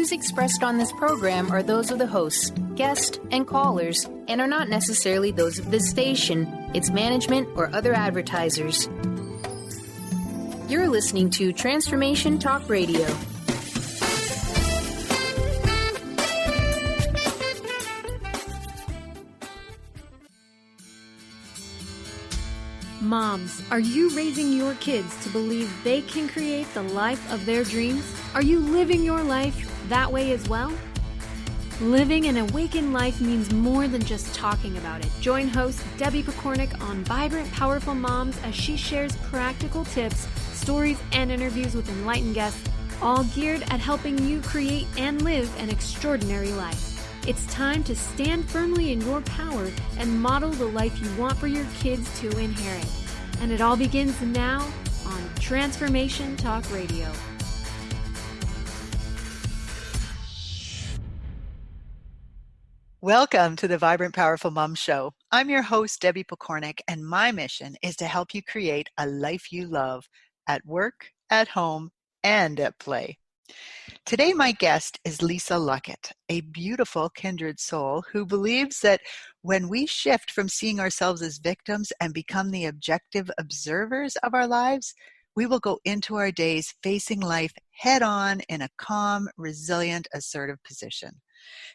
views expressed on this program are those of the hosts, guests, and callers, and are not necessarily those of this station, its management, or other advertisers. You're listening to Transformation Talk Radio. Moms, are you raising your kids to believe they can create the life of their dreams? Are you living your life that way as well? Living an awakened life means more than just talking about it. Join host Debbie Pokornik on Vibrant, Powerful Moms as she shares practical tips, stories, and interviews with enlightened guests, all geared at helping you create and live an extraordinary life. It's time to stand firmly in your power and model the life you want for your kids to inherit. And it all begins now on Transformation Talk Radio. Welcome to the Vibrant Powerful Mom Show. I'm your host, Debbie Pokornik, and my mission is to help you create a life you love at work, at home, and at play. Today, my guest is Lisa Luckett, a beautiful kindred soul who believes that when we shift from seeing ourselves as victims and become the objective observers of our lives, we will go into our days facing life head-on in a calm, resilient, assertive position.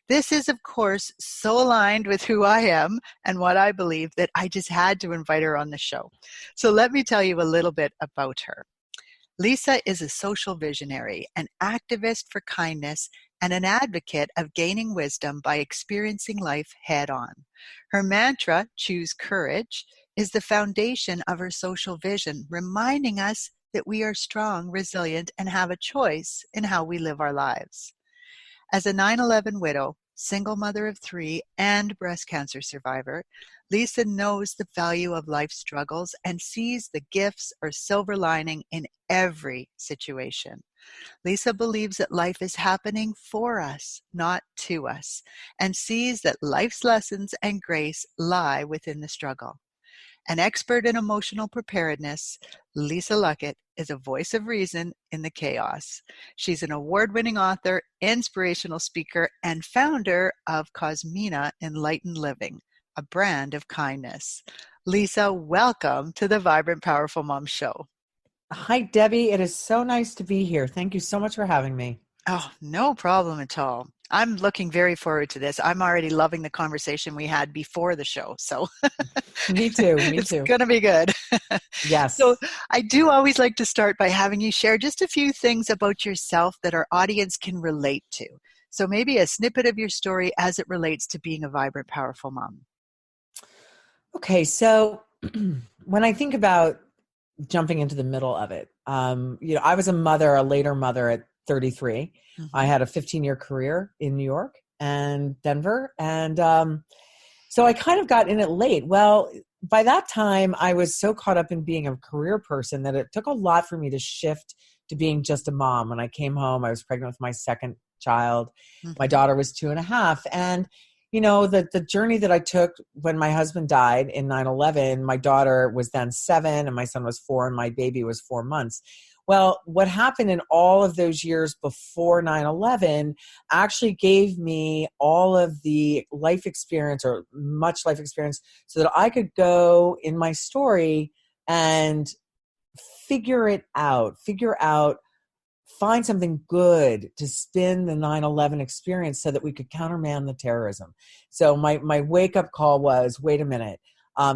This is, of course, so aligned with who I am and what I believe that I just had to invite her on the show. So let me tell you a little bit about her. Lisa is a social visionary, an activist for kindness, and an advocate of gaining wisdom by experiencing life head-on. Her mantra, Choose Courage, is the foundation of her social vision, reminding us that we are strong, resilient, and have a choice in how we live our lives. As a 9/11 widow, single mother of 3, and breast cancer survivor, Lisa knows the value of life's struggles and sees the gifts or silver lining in every situation. Lisa believes that life is happening for us, not to us, and sees that life's lessons and grace lie within the struggle. An expert in emotional preparedness, Lisa Luckett is a voice of reason in the chaos. She's an award-winning author, inspirational speaker, and founder of Cosmina Enlightened Living, a brand of kindness. Lisa, welcome to the Vibrant Powerful Mom Show. Hi, Debbie. It is so nice to be here. Thank you so much for having me. Oh, no problem at all. I'm looking very forward to this. I'm already loving the conversation we had before the show. So Me too. It's going to be good. Yes. So I do always like to start by having you share just a few things about yourself that our audience can relate to. So maybe a snippet of your story as it relates to being a vibrant, powerful mom. Okay. So when I think about jumping into the middle of it, I was a later mother at 33. Mm-hmm. I had a 15-year career in New York and Denver. And so I kind of got in it late. Well, by that time, I was so caught up in being a career person that it took a lot for me to shift to being just a mom. When I came home, I was pregnant with my second child. Mm-hmm. My daughter was 2.5. And the journey that I took when my husband died in 9/11, my daughter was then 7 and my son was 4 and my baby was 4 months. Well, what happened in all of those years before 9/11 actually gave me all of the life experience, or much life experience, so that I could go in my story and figure out, find something good to spin the 9/11 experience so that we could countermand the terrorism. So my wake-up call was, wait a minute.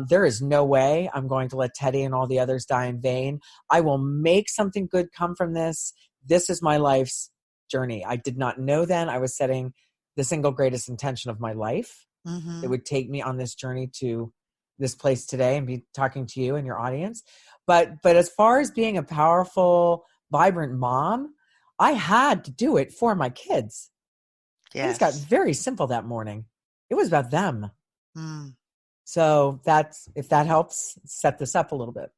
There is no way I'm going to let Teddy and all the others die in vain. I will make something good come from this. This is my life's journey. I did not know then I was setting the single greatest intention of my life. Mm-hmm. It would take me on this journey to this place today and be talking to you and your audience. But as far as being a powerful, vibrant mom, I had to do it for my kids. Yes. Things got very simple that morning. It was about them. Mm. So if that helps set this up a little bit.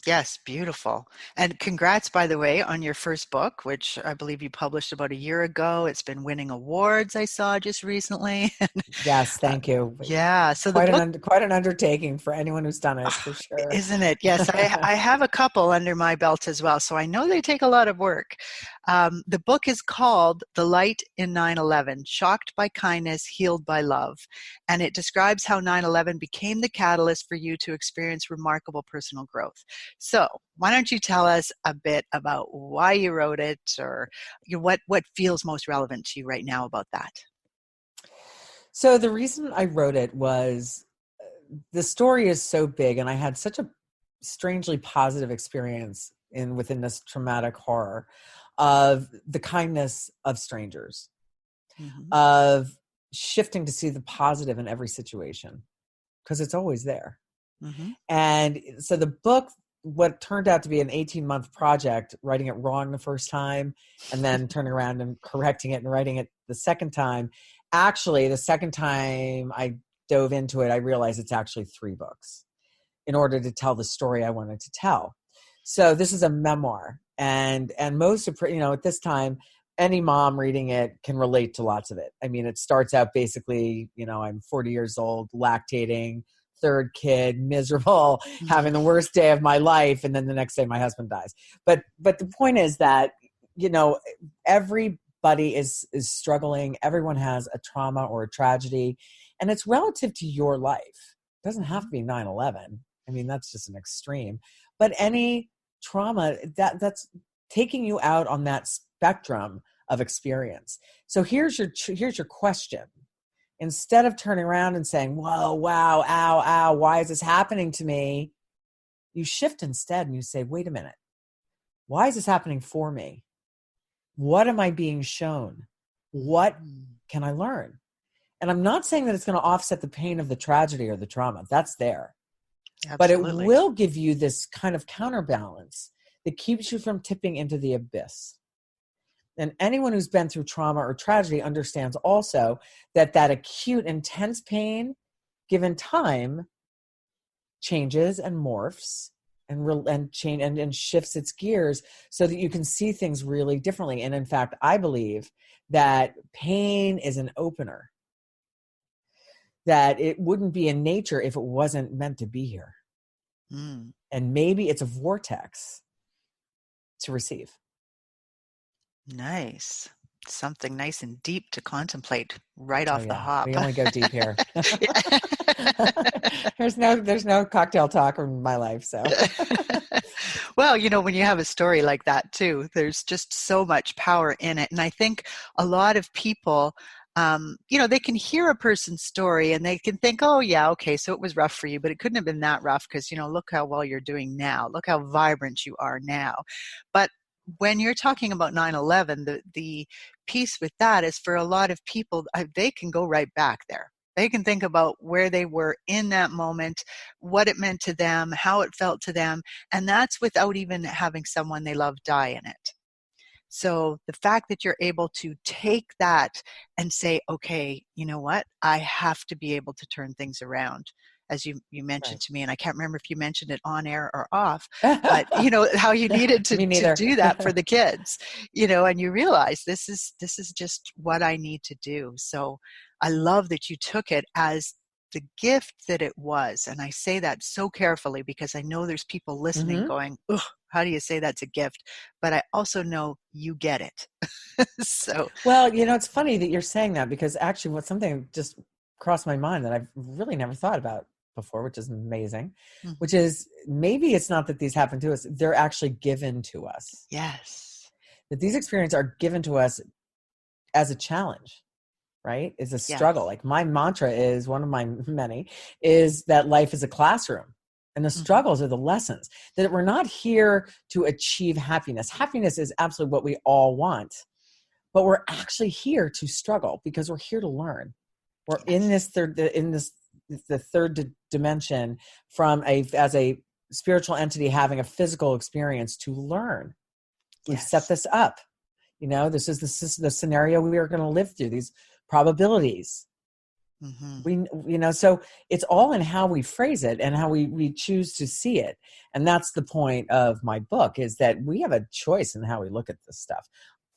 Yes, beautiful. And congrats, by the way, on your first book, which I believe you published about a year ago. It's been winning awards, I saw just recently. Yes, Uh, thank you. yeah, so the Quite book, quite an undertaking for anyone who's done it, for sure. isn't it? Yes, I have a couple under my belt as well, so I know they take a lot of work. The book is called The Light in 9/11: Shocked by Kindness, Healed by Love. And it describes how 9/11 became the catalyst for you to experience remarkable personal growth. So why don't you tell us a bit about why you wrote it, or what feels most relevant to you right now about that? So the reason I wrote it was the story is so big, and I had such a strangely positive experience within this traumatic horror of the kindness of strangers, Hmm. of shifting to see the positive in every situation, because it's always there. Hmm. And so the book, what turned out to be an 18-month project, writing it wrong the first time and then turning around and correcting it and writing it the second time. Actually, the second time I dove into it, I realized it's actually 3 books in order to tell the story I wanted to tell. So this is a memoir, and most of, at this time, any mom reading it can relate to lots of it. I mean, it starts out basically, I'm 40 years old, lactating, third kid, miserable, having the worst day of my life, and then the next day my husband dies. But the point is that, everybody is struggling. Everyone has a trauma or a tragedy, and it's relative to your life. It doesn't have to be 9/11. I mean, that's just an extreme. But any trauma that's taking you out on that spectrum of experience. So here's your question. Instead of turning around and saying, whoa, wow, ow, ow, why is this happening to me? You shift instead and you say, wait a minute. Why is this happening for me? What am I being shown? What can I learn? And I'm not saying that it's going to offset the pain of the tragedy or the trauma. That's there. But it Absolutely. will give you this kind of counterbalance that keeps you from tipping into the abyss. And anyone who's been through trauma or tragedy understands also that acute, intense pain, given time, changes and morphs and shifts its gears so that you can see things really differently. And in fact, I believe that pain is an opener, that it wouldn't be in nature if it wasn't meant to be here. Mm. And maybe it's a vortex to receive. Nice. Something nice and deep to contemplate right Oh off the yeah, hop. we only go deep here. Yeah. there's no cocktail talk in my life, so. Well, when you have a story like that too, there's just so much power in it. And I think a lot of people, they can hear a person's story and they can think, oh yeah, okay, so it was rough for you, but it couldn't have been that rough because, look how well you're doing now. Look how vibrant you are now. But when you're talking about 9/11, the piece with that is for a lot of people, they can go right back there. They can think about where they were in that moment, what it meant to them, how it felt to them, and that's without even having someone they love die in it. So the fact that you're able to take that and say, okay, you know what? I have to be able to turn things around. As you mentioned Right. to me, and I can't remember if you mentioned it on air or off, but how you needed to, Me to neither. do that for the kids, and you realize this is just what I need to do. So I love that you took it as the gift that it was. And I say that so carefully because I know there's people listening Mm-hmm. going, ugh, how do you say that's a gift? But I also know you get it. So, Well, it's funny that you're saying that, because actually something just crossed my mind that I've really never thought about before, which is amazing, which mhm. is maybe it's not that these happen to us, they're actually given to us. Yes, That these experiences are given to us as a challenge, right? Is a struggle. yes. Like my mantra is, one of my many, is that life is a classroom. And the Hmm. struggles are the lessons. That we're not here to achieve happiness. Happiness is absolutely what we all want. But we're actually here to struggle because we're here to learn. We're in Yes, the third dimension as a spiritual entity having a physical experience to learn. We've set yes. this up. This is the scenario we are going to live through, these probabilities. So it's all in how we phrase it and how we choose to see it. And that's the point of my book, is that we have a choice in how we look at this stuff.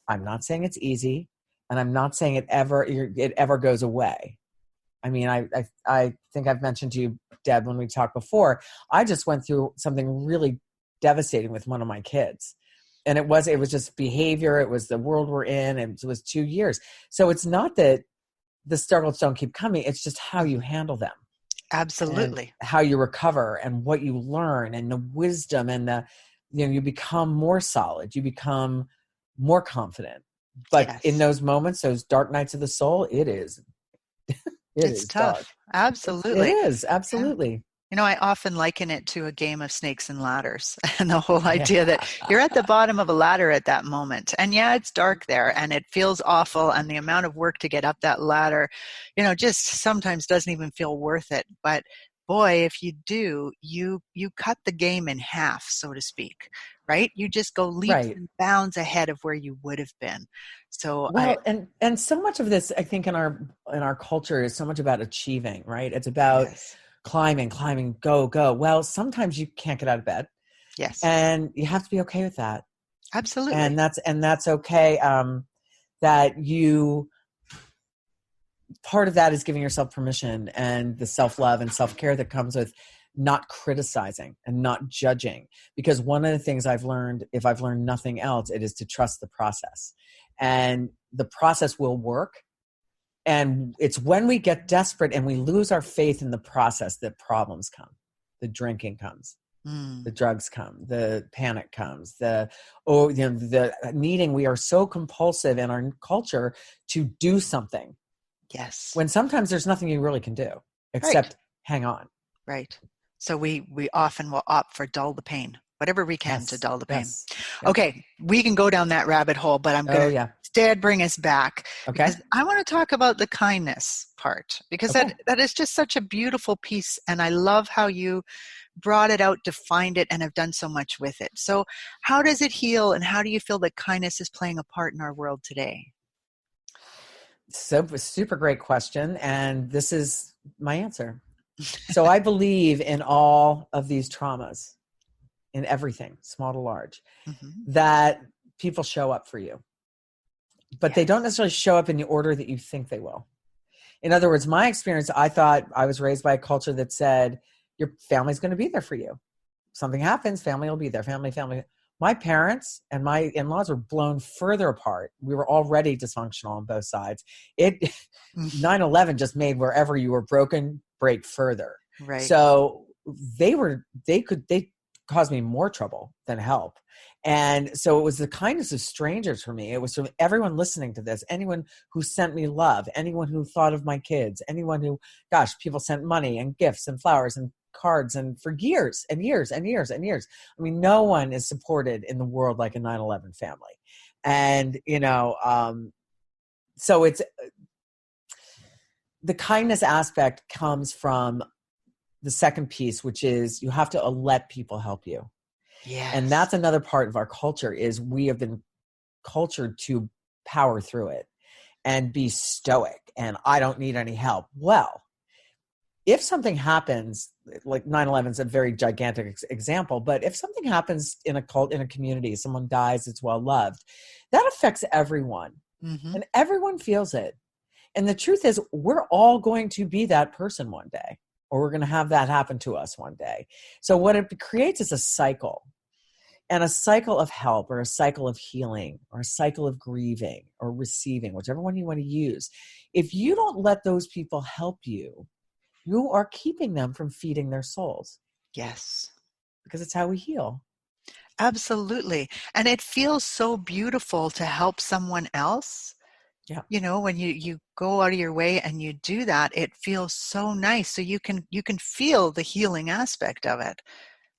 I'm not saying it's easy, and I'm not saying it ever goes away. I mean, I think I've mentioned to you, Deb, when we talked before, I just went through something really devastating with one of my kids. And it was just behavior. It was the world we're in. And it was 2 years. So it's not that the struggles don't keep coming. It's just how you handle them. Absolutely. And how you recover and what you learn and the wisdom and you become more solid. You become more confident. But in those moments, those dark nights of the soul, it's tough. dark. Absolutely. It is. Absolutely. Yeah. I often liken it to a game of snakes and ladders, and the whole idea that you're at the bottom of a ladder at that moment. And it's dark there and it feels awful. And the amount of work to get up that ladder, just sometimes doesn't even feel worth it. But boy, if you do, you cut the game in half, so to speak, right? You just go leaps and bounds ahead of where you would have been. So and so much of this, I think, in our culture is so much about achieving, right? It's about climbing, go. Well, sometimes you can't get out of bed. Yes. And you have to be okay with that. Absolutely. And that's okay. That part of that is giving yourself permission and the self-love and self-care that comes with not criticizing and not judging. Because one of the things I've learned, if I've learned nothing else, it is to trust the process. And the process will work. And it's when we get desperate and we lose our faith in the process that problems come. The drinking comes, the drugs come, the panic comes, the needing. We are so compulsive in our culture to do something. Yes. When sometimes there's nothing you really can do except hang on. Right. So we often will opt for dull the pain, whatever we can to dull the pain. Yes. Okay, we can go down that rabbit hole, but I'm going to instead bring us back. Okay. Because I want to talk about the kindness part, because that is just such a beautiful piece. And I love how you brought it out, defined it, and have done so much with it. So how does it heal, and how do you feel that kindness is playing a part in our world today? So super great question. And this is my answer. So I believe in all of these traumas, in everything, small to large, that people show up for you. But they don't necessarily show up in the order that you think they will. In other words, my experience, I thought I was raised by a culture that said, your family's going to be there for you. Something happens, family will be there. Family. My parents and my in-laws were blown further apart. We were already dysfunctional on both sides. 9/11 just made wherever you were broken, break further. Right. So they caused me more trouble than help. And so it was the kindness of strangers for me. It was from everyone listening to this, anyone who sent me love, anyone who thought of my kids, anyone who, people sent money and gifts and flowers and cards, and for years and years and years and years. I mean, no one is supported in the world like a 9/11 family. And, so it's the kindness aspect comes from the second piece, which is you have to let people help you. Yes. And that's another part of our culture, is we have been cultured to power through it and be stoic and I don't need any help. Well, if something happens, like 9/11 is a very gigantic example, but if something happens in a cult, in a community, someone dies, it's well loved, that affects everyone. And everyone feels it. And the truth is, we're all going to be that person one day, or we're going to have that happen to us one day. So what it creates is a cycle, and a cycle of help, or a cycle of healing, or a cycle of grieving or receiving, whichever one you want to use. If you don't let those people help you, you are keeping them from feeding their souls. Yes. Because it's how we heal. Absolutely. And it feels so beautiful to help someone else. Yeah. When you go out of your way and you do that, it feels so nice. So you can feel the healing aspect of it.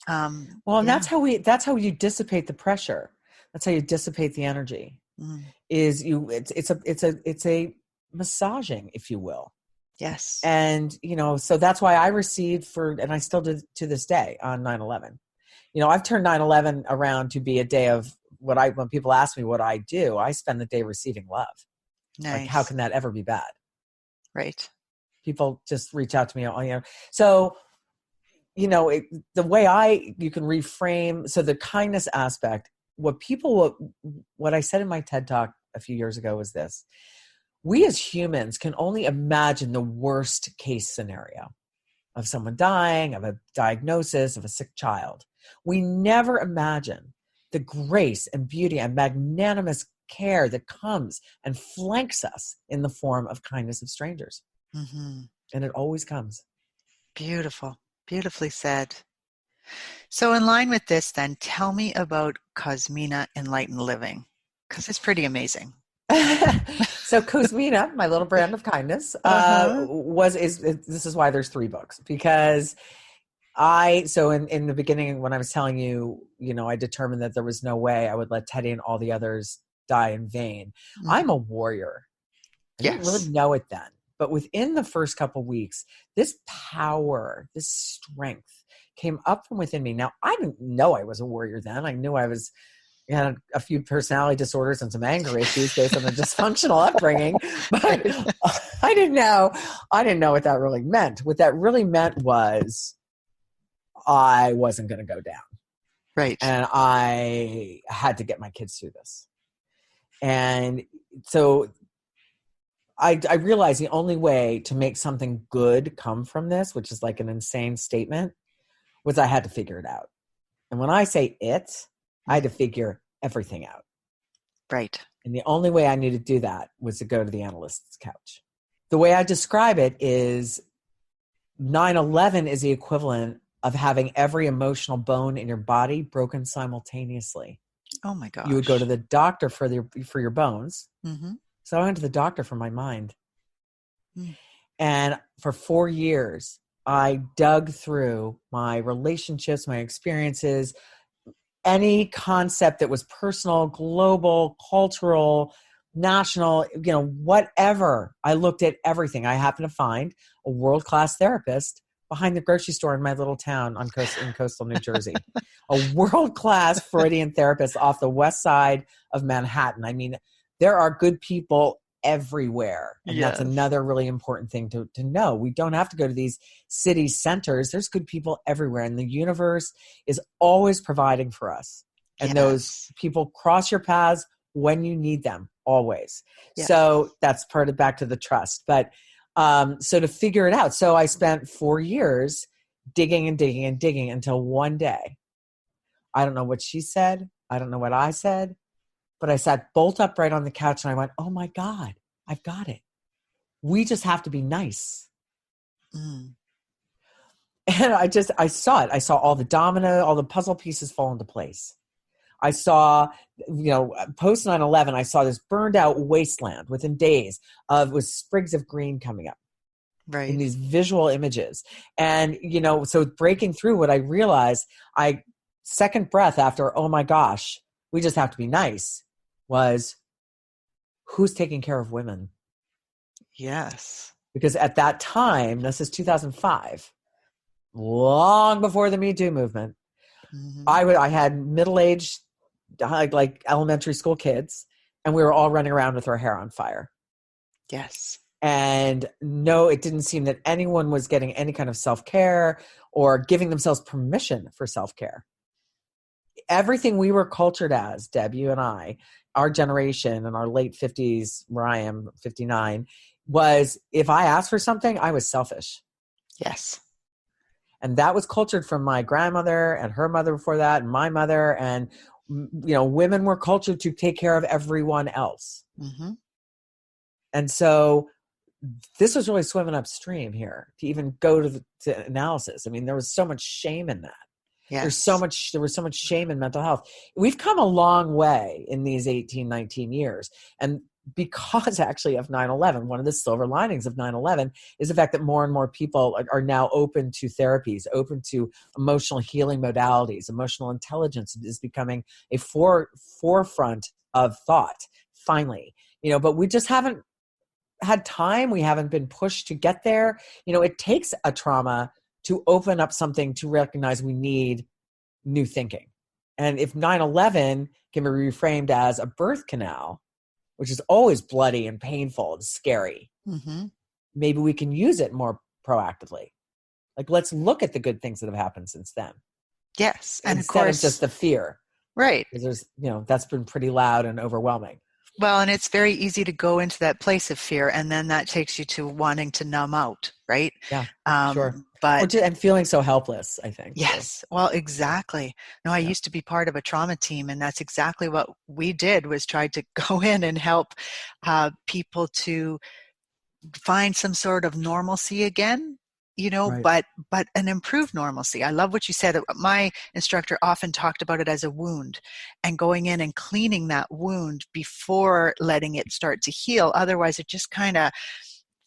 And that's how you dissipate the pressure. That's how you dissipate the energy. It's a massaging, if you will. Yes. And, so that's why I received and I still do to this day on 9/11. I've turned 9/11 around to be a day of when people ask me what I do, I spend the day receiving love. Nice. Like, how can that ever be bad? Right. People just reach out to me, so, the way you can reframe, so the kindness aspect, what I said in my TED Talk a few years ago was this: we as humans can only imagine the worst case scenario of someone dying, of a diagnosis, of a sick child. We never imagine the grace and beauty and magnanimous care that comes and flanks us in the form of kindness of strangers. Mm-hmm. And it always comes. Beautiful. Beautifully said. So in line with this, then, tell me about Cosmina Enlightened Living, because it's pretty amazing. So Cosmina, my little brand of kindness, this is why there's 3 books, because in the beginning, when I was telling you, I determined that there was no way I would let Teddy and all the others die in vain. Mm. I'm a warrior. I didn't really know it then, but within the first couple weeks, this power, this strength came up from within me. Now, I didn't know I was a warrior then. I knew I had a few personality disorders and some anger issues based on a dysfunctional upbringing, but I didn't know what that really meant. What that really meant was I wasn't going to go down. Right. And I had to get my kids through this. And so I realized the only way to make something good come from this, which is like an insane statement, was I had to figure it out. And when I say I had to figure everything out. Right. And the only way I knew to do that was to go to the analyst's couch. The way I describe it is 9/11 is the equivalent of having every emotional bone in your body broken simultaneously. Oh my gosh. You would go to the doctor for your bones. Mm-hmm. So I went to the doctor for my mind. Mm. And for 4 years, I dug through my relationships, my experiences, any concept that was personal, global, cultural, national, whatever. I looked at everything. I happened to find a world-class therapist behind the grocery store in my little town in coastal New Jersey. A world-class Freudian therapist off the west side of Manhattan. I mean, there are good people everywhere. And that's another really important thing to know. We don't have to go to these city centers. There's good people everywhere. And the universe is always providing for us. And those people cross your paths when you need them, always. Yes. So that's part of back to the trust. But so to figure it out. So I spent 4 years digging and digging and digging until one day, I don't know what she said. I don't know what I said. But I sat bolt upright on the couch and I went, oh my God, I've got it. We just have to be nice. Mm. And I saw it. I saw all the puzzle pieces fall into place. I saw, post 9/11, I saw this burned out wasteland within days with sprigs of green coming up. Right. In these visual images. And, so breaking through, what I realized, second breath after, oh my gosh, we just have to be nice, was who's taking care of women? Yes. Because at that time, this is 2005, long before the Me Too movement, Mm-hmm. I had middle-aged, like elementary school kids, and we were all running around with our hair on fire. Yes. And no, it didn't seem that anyone was getting any kind of self-care or giving themselves permission for self-care. Everything we were cultured as, Deb, you and I, our generation in our late 50s, where I am 59, was if I asked for something, I was selfish. Yes. And that was cultured from my grandmother and her mother before that, and my mother. And, women were cultured to take care of everyone else. Mm-hmm. And so this was really swimming upstream here to even go to analysis. I mean, there was so much shame in that. Yes. There was so much shame in mental health. We've come a long way in these 18, 19 years. And because actually of 9/11, one of the silver linings of 9/11 is the fact that more and more people are now open to therapies, open to emotional healing modalities. Emotional intelligence is becoming a forefront of thought, finally. But we just haven't had time. We haven't been pushed to get there. It takes a trauma to open up something to recognize we need new thinking. And if 9/11 can be reframed as a birth canal, which is always bloody and painful and scary, mm-hmm. maybe we can use it more proactively. Like, let's look at the good things that have happened since then. Yes. And instead of just the fear. Right. Because there's, that's been pretty loud and overwhelming. Well, and it's very easy to go into that place of fear, and then that takes you to wanting to numb out, right? Yeah, sure. But and feeling so helpless, I think. yes, well, exactly. No, I used to be part of a trauma team, and that's exactly what we did, was try to go in and help people to find some sort of normalcy again, Right. but an improved normalcy. I love what you said. My instructor often talked about it as a wound, and going in and cleaning that wound before letting it start to heal. Otherwise, it just kind of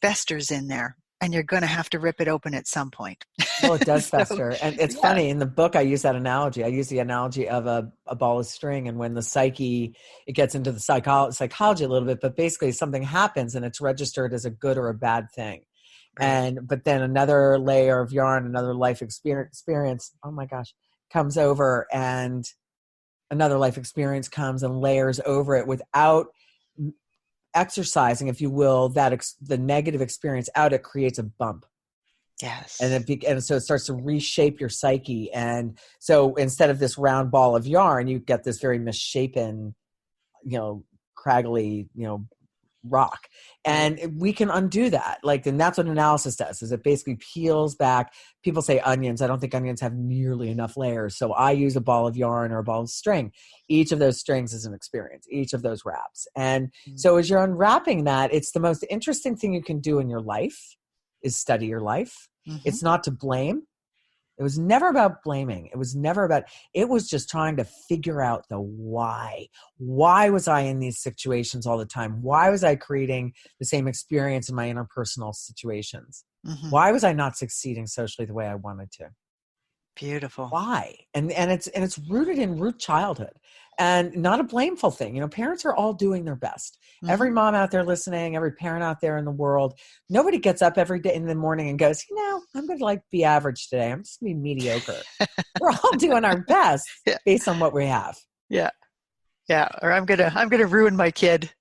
festers in there, and you're going to have to rip it open at some point. Well, it does fester. And it's funny, in the book, I use that analogy. I use the analogy of a ball of string, and when the psyche, it gets into the psychology a little bit, but basically something happens and it's registered as a good or a bad thing. Right. But then another layer of yarn, another life experience, oh my gosh, comes over, and another life experience comes and layers over it without exercising, if you will, the negative experience out. It creates a bump. Yes. And so it starts to reshape your psyche. And so instead of this round ball of yarn, you get this very misshapen, craggly, rock. And we can undo that. And that's what analysis does, is it basically peels back. People say onions. I don't think onions have nearly enough layers. So I use a ball of yarn or a ball of string. Each of those strings is an experience, each of those wraps. And so as you're unwrapping that, it's the most interesting thing you can do in your life is study your life. Mm-hmm. It's not to blame. It was never about blaming. It was just trying to figure out the why. Why was I in these situations all the time? Why was I creating the same experience in my interpersonal situations? Mm-hmm. Why was I not succeeding socially the way I wanted to? Beautiful. Why? And it's rooted in root childhood, and not a blameful thing. Parents are all doing their best. Mm-hmm. Every mom out there listening, every parent out there in the world, nobody gets up every day in the morning and goes, I'm going to be average today. I'm just going to be mediocre. We're all doing our best based on what we have. Yeah. Yeah. Or I'm going to ruin my kid.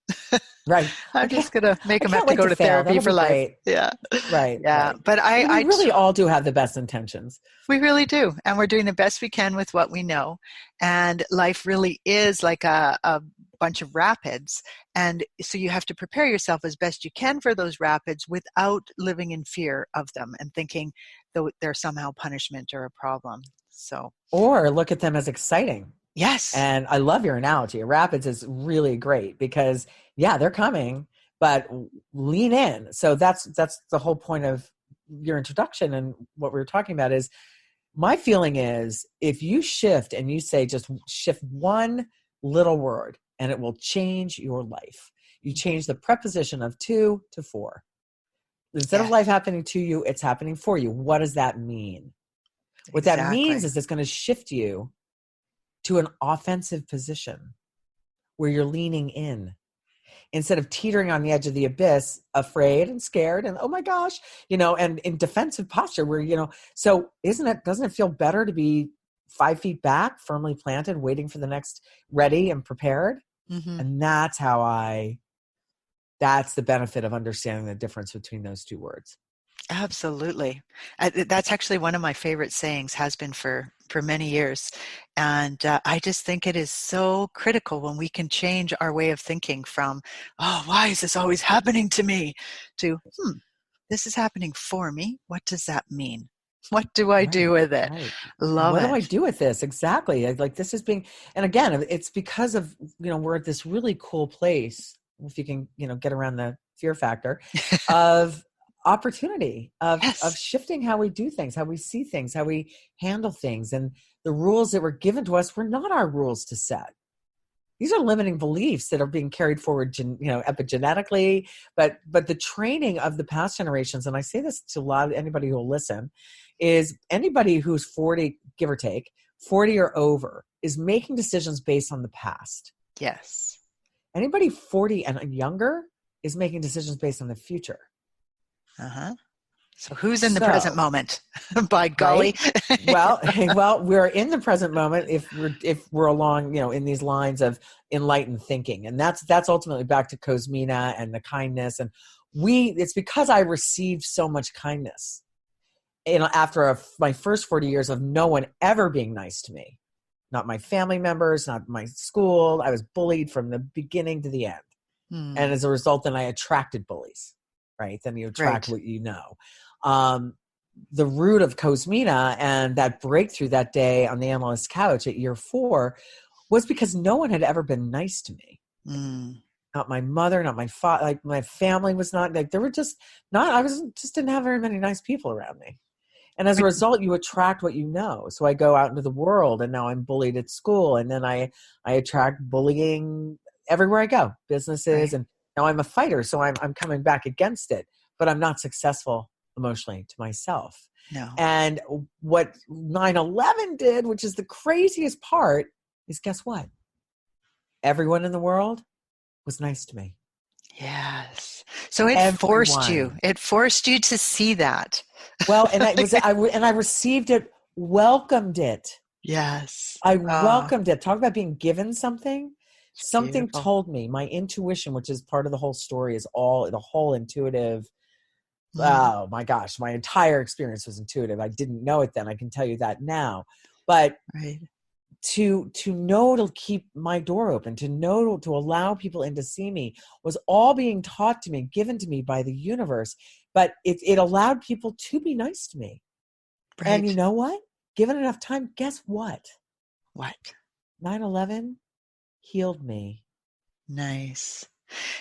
Right. I'm just going to make them have to go to therapy for life. Great. Yeah. Right. Yeah. Right. But we really all do have the best intentions. We really do. And we're doing the best we can with what we know. And life really is like a bunch of rapids. And so you have to prepare yourself as best you can for those rapids without living in fear of them and thinking that they're somehow punishment or a problem. Or look at them as exciting. Yes. And I love your analogy. Rapids is really great because, they're coming, but lean in. So that's the whole point of your introduction. And what we were talking about is, my feeling is, if you shift and you say, just shift one little word and it will change your life. You change the preposition of to 4. Instead of life happening to you, it's happening for you. What does that mean? What that means is it's going to shift you to an offensive position where you're leaning in instead of teetering on the edge of the abyss, afraid and scared and, oh my gosh, and in defensive posture where, so doesn't it feel better to be 5 feet back, firmly planted, waiting for the next, ready and prepared? Mm-hmm. And that's that's the benefit of understanding the difference between those two words. Absolutely. That's actually one of my favorite sayings, has been for many years. And I just think it is so critical when we can change our way of thinking from, why is this always happening to me? To, this is happening for me. What does that mean? What do I do with it? Right. Love it. What do I do with this? Exactly. Like this is being, and again, it's because of, we're at this really cool place, if you can, get around the fear factor of opportunity of shifting how we do things, how we see things, how we handle things. And the rules that were given to us were not our rules to set. These are limiting beliefs that are being carried forward, epigenetically, but the training of the past generations, and I say this to anybody who will listen, is anybody who's 40, give or take, 40 or over, is making decisions based on the past. Yes. Anybody 40 and younger is making decisions based on the future. Uh-huh. So who's in the present moment? By golly. Right? Well, we're in the present moment if we're along, in these lines of enlightened thinking. And that's ultimately back to Cosmina and the kindness and it's because I received so much kindness. And after my first 40 years of no one ever being nice to me, not my family members, not my school, I was bullied from the beginning to the end. Hmm. And as a result, then I attracted bullies, right? Then you attract what you know. The root of Cosmina and that breakthrough that day on the analyst couch at year 4 was because no one had ever been nice to me. Not my mother, not my father, like my family was not, like, there were just not, just didn't have very many nice people around me. And as a result, you attract what you know. So I go out into the world and now I'm bullied at school. And then I attract bullying everywhere I go, businesses. And now I'm a fighter. So I'm coming back against it, but I'm not successful emotionally to myself. No. And what 9/11 did, which is the craziest part, is guess what? Everyone in the world was nice to me. Yes. So it forced you to see that. Well, and I received it, welcomed it. Yes. I welcomed it. Talk about being given something. Something beautiful. told me, my intuition, which is part of the whole story, is all the whole intuitive. Oh my gosh, my entire experience was intuitive. I didn't know it then. I can tell you that now. But to know to keep my door open, to know to allow people in to see me was all being taught to me, given to me by the universe. But it allowed people to be nice to me. Right. And you know what? Given enough time, guess what? What? 9/11 healed me. Nice.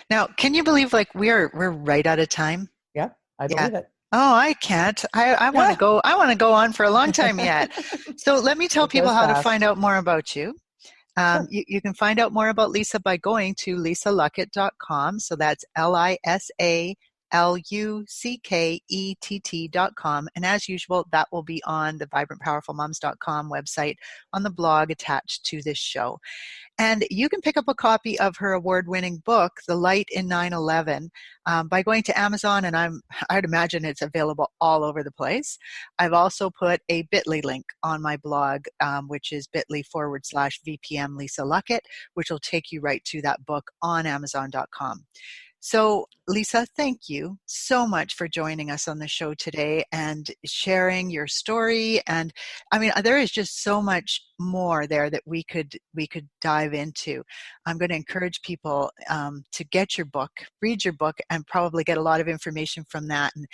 Now, can you believe, like, we're right out of time? Yep, I believe it. Oh, I can't. I want to go. I want to go on for a long time yet. So let me tell people how to find out more about you. You can find out more about Lisa by going to lisaluckett.com. So that's LisaLuckett.com. And as usual, that will be on the vibrantpowerfulmoms.com website on the blog attached to this show. And you can pick up a copy of her award-winning book, The Light in 9/11, by going to Amazon, and I'd imagine it's available all over the place. I've also put a bit.ly link on my blog, which is bit.ly/VPM Lisa Luckett, which will take you right to that book on Amazon.com. So, Lisa, thank you so much for joining us on the show today and sharing your story. And I mean, there is just so much more there that we could dive into. I'm going to encourage people to get your book, read your book, and probably get a lot of information from that. And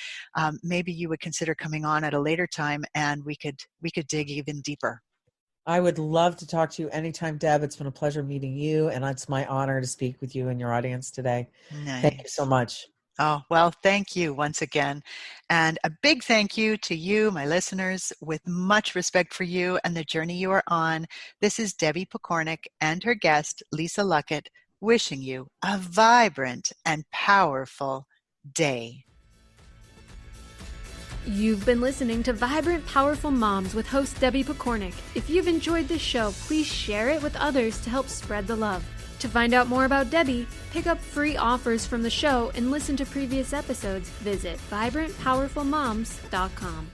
maybe you would consider coming on at a later time, and we could dig even deeper. I would love to talk to you anytime, Deb. It's been a pleasure meeting you, and it's my honor to speak with you and your audience today. Nice. Thank you so much. Oh, well, thank you once again. And a big thank you to you, my listeners, with much respect for you and the journey you are on. This is Debbie Pokornik and her guest, Lisa Luckett, wishing you a vibrant and powerful day. You've been listening to Vibrant Powerful Moms with host Debbie Pokornik. If you've enjoyed this show, please share it with others to help spread the love. To find out more about Debbie, pick up free offers from the show, and listen to previous episodes, visit vibrantpowerfulmoms.com.